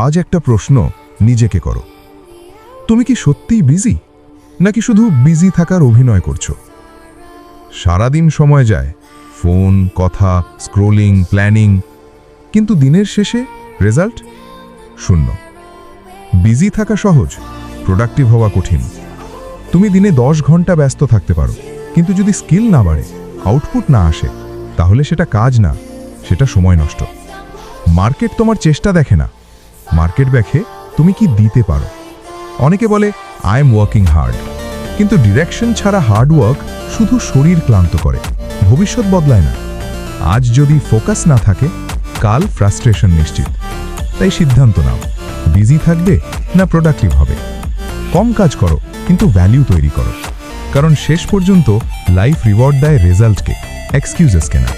আজ একটা প্রশ্ন নিজেকে করো, তুমি কি সত্যিই বিজি, নাকি শুধু বিজি থাকার অভিনয় করছো? সারাদিন সময় যায় ফোন, কথা, স্ক্রোলিং, প্ল্যানিং, কিন্তু দিনের শেষে রেজাল্ট শূন্য। বিজি থাকা সহজ, প্রোডাক্টিভ হওয়া কঠিন। তুমি দিনে 10 ঘন্টা ব্যস্ত থাকতে পারো, কিন্তু যদি স্কিল না বাড়ে, আউটপুট না আসে, তাহলে সেটা কাজ না, সেটা সময় নষ্ট। মার্কেট তোমার চেষ্টা দেখে না, মার্কেট দেখে তুমি কি দিতে পারো। অনেকে বলে আই এম ওয়ার্কিং হার্ড, কিন্তু ডিরেকশন ছাড়া হার্ড ওয়ার্ক শুধু শরীর ক্লান্ত করে, ভবিষ্যৎ বদলায় না। আজ যদি ফোকাস না থাকে, কাল ফ্রাস্ট্রেশন নিশ্চিত। তাই সিদ্ধান্ত নাও, বিজি থাকবে না প্রোডাক্টিভ হবে। কম কাজ করো, কিন্তু ভ্যালিউ তৈরি করো, কারণ শেষ পর্যন্ত লাইফ রিওয়ার্ড দেয় রেজাল্টকে, এক্সকিউজেসকে না।